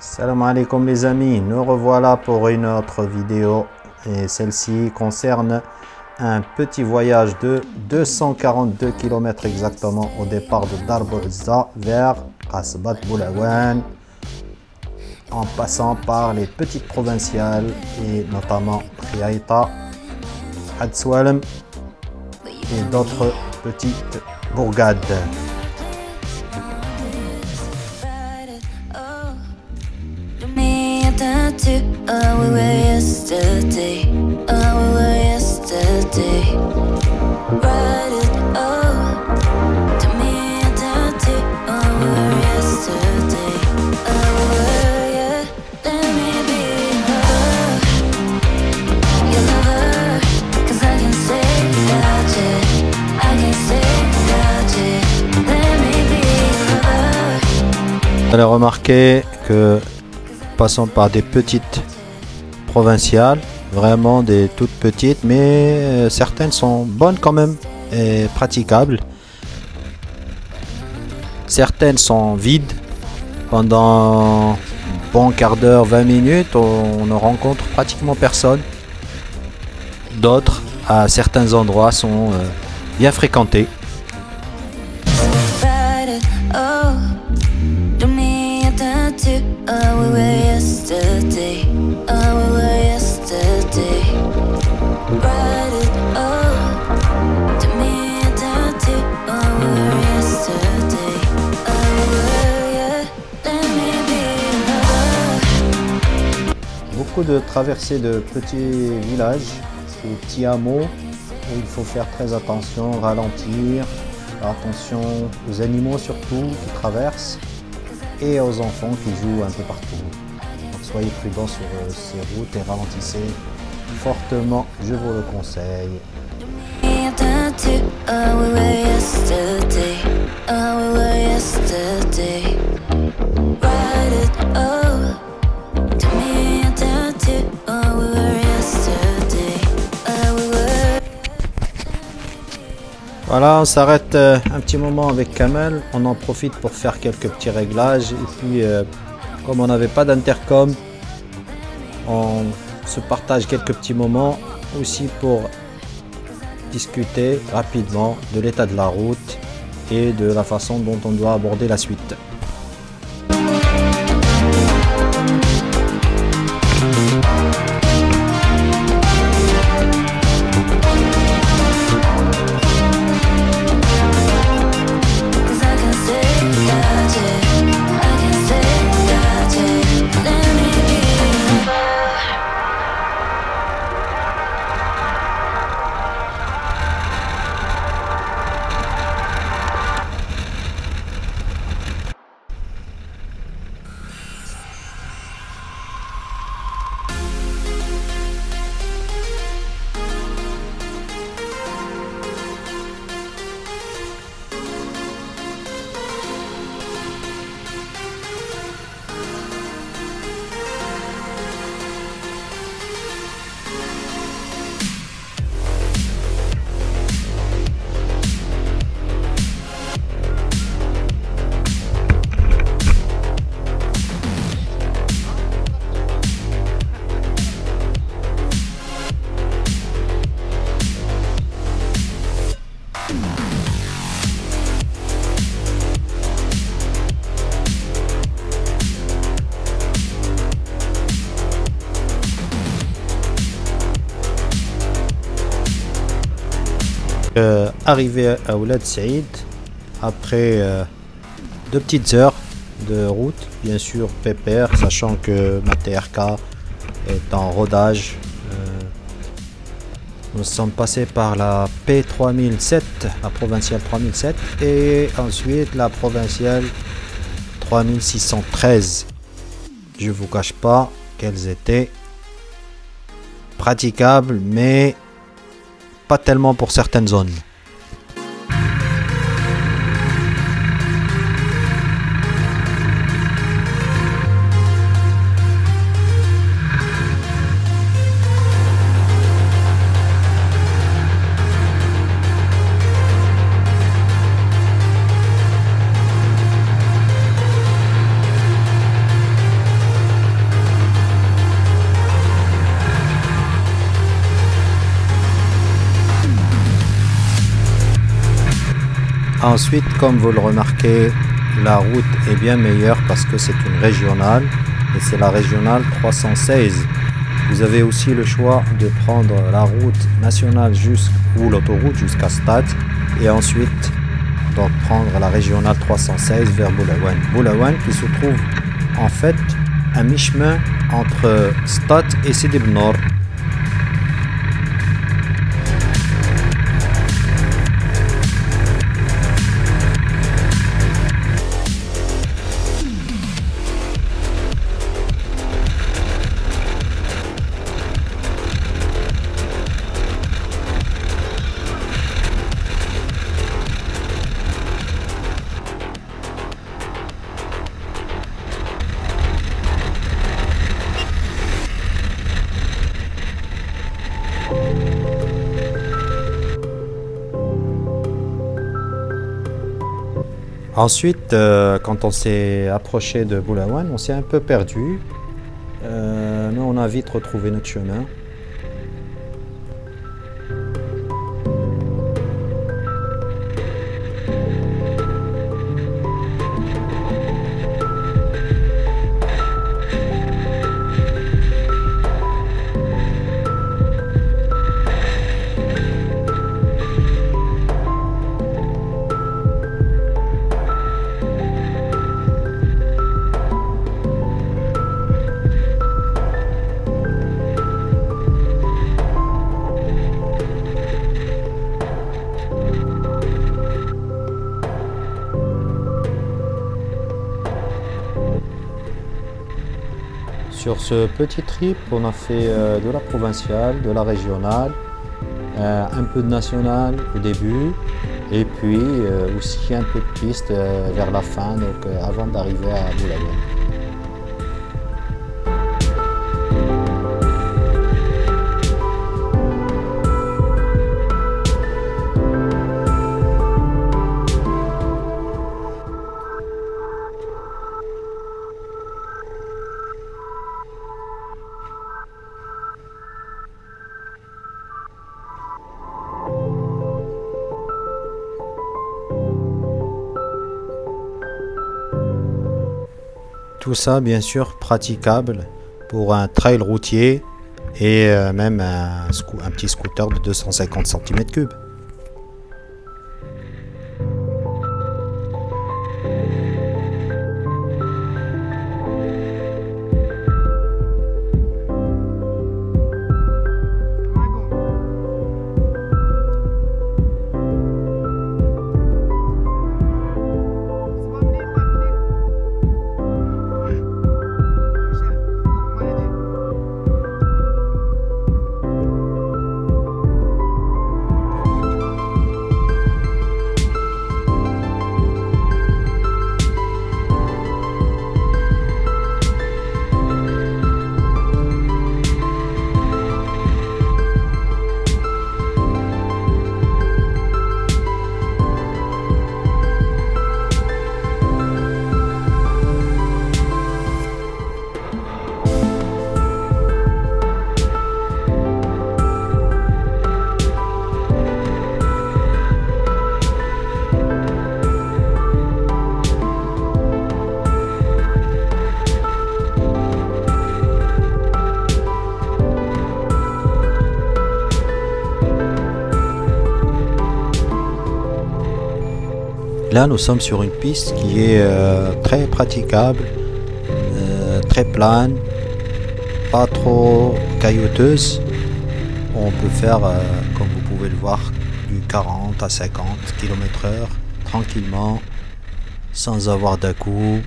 Salam alaikum les amis, nous revoilà pour une autre vidéo et celle-ci concerne un petit voyage de 242 km exactement au départ de Dar Bou Izza vers Qasbat Boulaouane en passant par les petites provinciales et notamment Riaïta, Had Soualem et d'autres petites bourgades. Vous allez remarquer que passons par des petites provinciales, vraiment des toutes petites, mais certaines sont bonnes quand même et praticables. Certaines sont vides pendant un bon quart d'heure, 20 minutes, on ne rencontre pratiquement personne. D'autres, à certains endroits, sont bien fréquentés. Beaucoup de traversées de petits villages, des petits hameaux où il faut faire très attention, ralentir, attention aux animaux surtout qui traversent et aux enfants qui jouent un peu partout. Donc soyez prudents sur ces routes et ralentissez fortement, je vous le conseille. Voilà, on s'arrête un petit moment avec Kamel, on en profite pour faire quelques petits réglages et puis comme on n'avait pas d'intercom, on se partage quelques petits moments aussi pour discuter rapidement de l'état de la route et de la façon dont on doit aborder la suite. Arrivé à Ouled Saïd après 2 petites heures de route, bien sûr pépère, sachant que ma TRK est en rodage. Nous sommes passés par la P3007, la provinciale 3007 et ensuite la provinciale 3613. Je vous cache pas qu'elles étaient praticables mais pas tellement pour certaines zones. Ensuite, comme vous le remarquez, la route est bien meilleure parce que c'est une régionale et c'est la régionale 316. Vous avez aussi le choix de prendre la route nationale ou l'autoroute jusqu'à Stade et ensuite donc prendre la régionale 316 vers Boulaouane. Boulaouane qui se trouve en fait à mi-chemin entre Stade et Sidi Ben Nour. Ensuite, quand on s'est approché de Boulaouane, on s'est un peu perdu, mais on a vite retrouvé notre chemin. Sur ce petit trip, on a fait de la provinciale, de la régionale, un peu de nationale au début, et puis aussi un peu de piste vers la fin, donc avant d'arriver à Boulaouane. Tout ça, bien sûr, praticable pour un trail routier et même un petit scooter de 250 cm3. Là, nous sommes sur une piste qui est très praticable, très plane, pas trop caillouteuse. On peut faire, comme vous pouvez le voir, du 40 à 50 km/h tranquillement, sans avoir d'à-coups.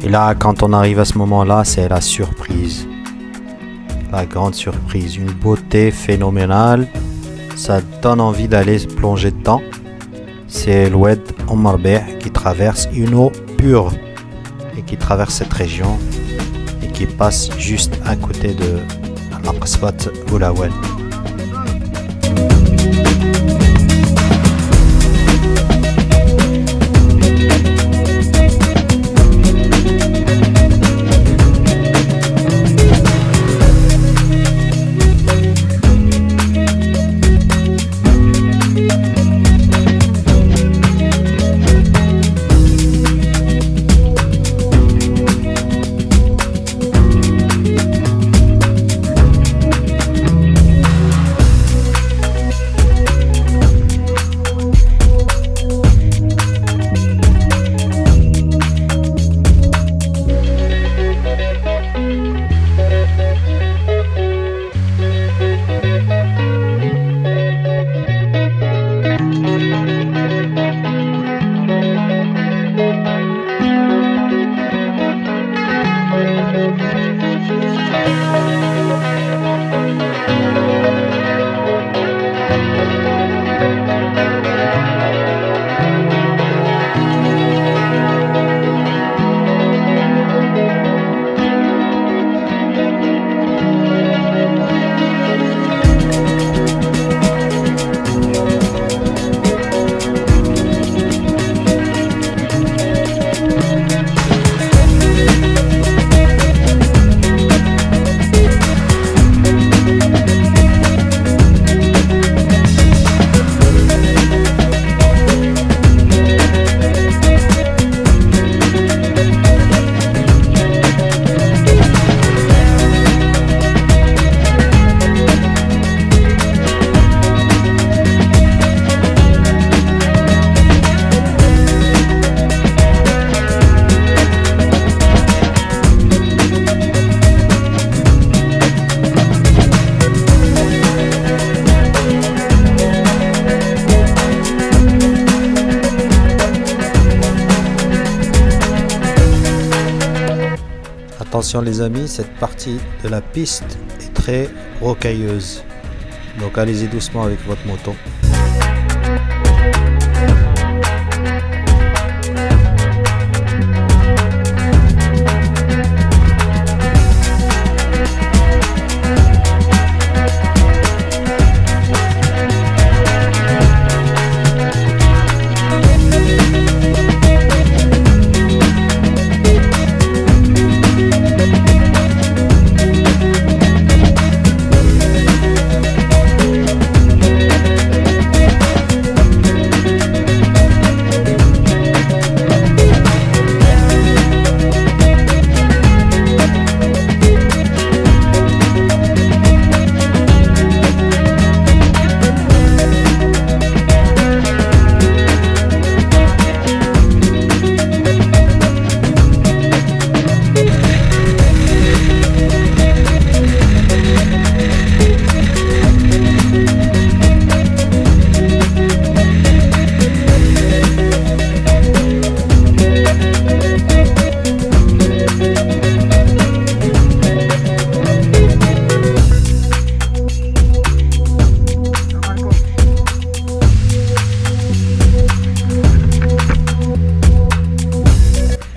Et là, quand on arrive à ce moment-là, c'est la surprise. La grande surprise. Une beauté phénoménale. Ça donne envie d'aller se plonger dedans. C'est l'Oued Omar Bey qui traverse une eau pure et qui traverse cette région et qui passe juste à côté de la Qasbat Boulawel. Attention les amis, cette partie de la piste est très rocailleuse, donc allez-y doucement avec votre moto.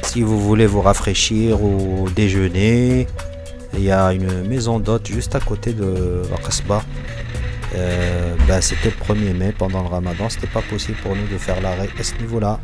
Si vous voulez vous rafraîchir ou déjeuner, il y a une maison d'hôtes juste à côté de la Qasba. C'était le 1er mai pendant le ramadan, c'était pas possible pour nous de faire l'arrêt à ce niveau là.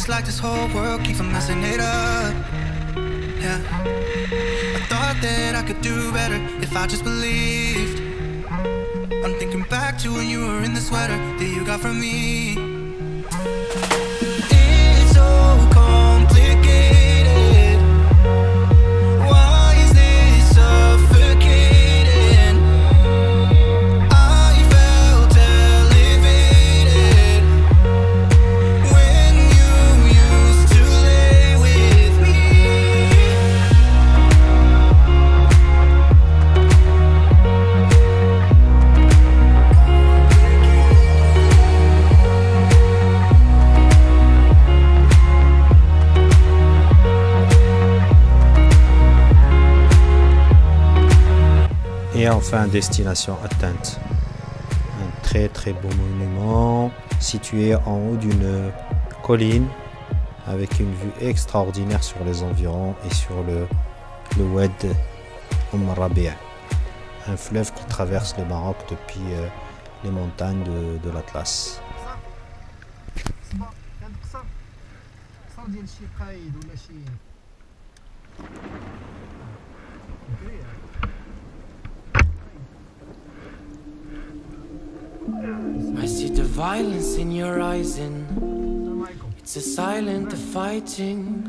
Like this whole world keeps on messing it up. Yeah, I thought that I could do better if I just believed. I'm thinking back to when you were in the sweater that you got from me. It's so complicated. Why is this enfin, destination atteinte. Un très très beau monument situé en haut d'une colline avec une vue extraordinaire sur les environs et sur le Oued Rabi', un fleuve qui traverse le Maroc depuis les montagnes de l'Atlas. I see the violence in your eyes and it's a silent fighting.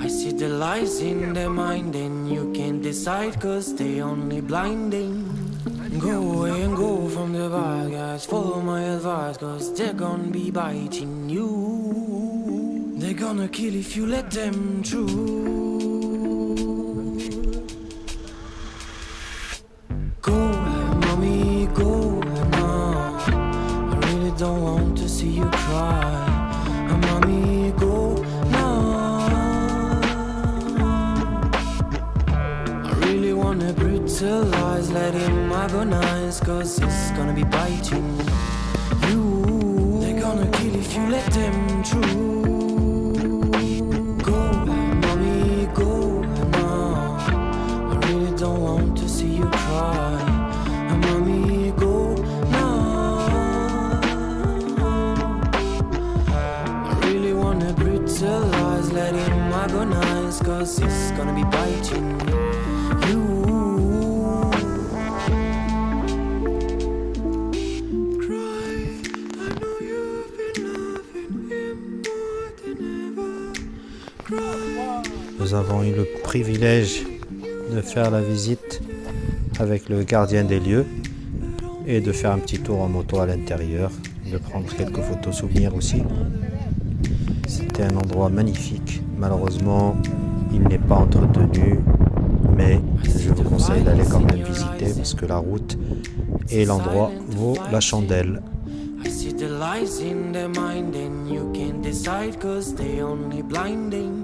I see the lies in their mind and you can't decide cause they only blinding. Go away and go from the bad guys, follow my advice cause they're gonna be biting you. They're gonna kill if you let them through. Go, mommy, go now. I really don't want to see you cry. Mommy, go now. I really wanna brutalize, let him agonize, cause it's gonna be biting you. They're gonna kill if you let them through. Go, mommy, go now. I really don't want to see you cry. Mommy, go now. I really wanna brutalize, let him agonize, cause it's gonna be biting you. Nous avons eu le privilège de faire la visite avec le gardien des lieux et de faire un petit tour en moto à l'intérieur, de prendre quelques photos souvenirs aussi. C'était un endroit magnifique. Malheureusement, il n'est pas entretenu, mais je vous conseille d'aller quand même visiter parce que la route et l'endroit vaut la chandelle. I see the lies in their mind and you can't decide cause they only blinding.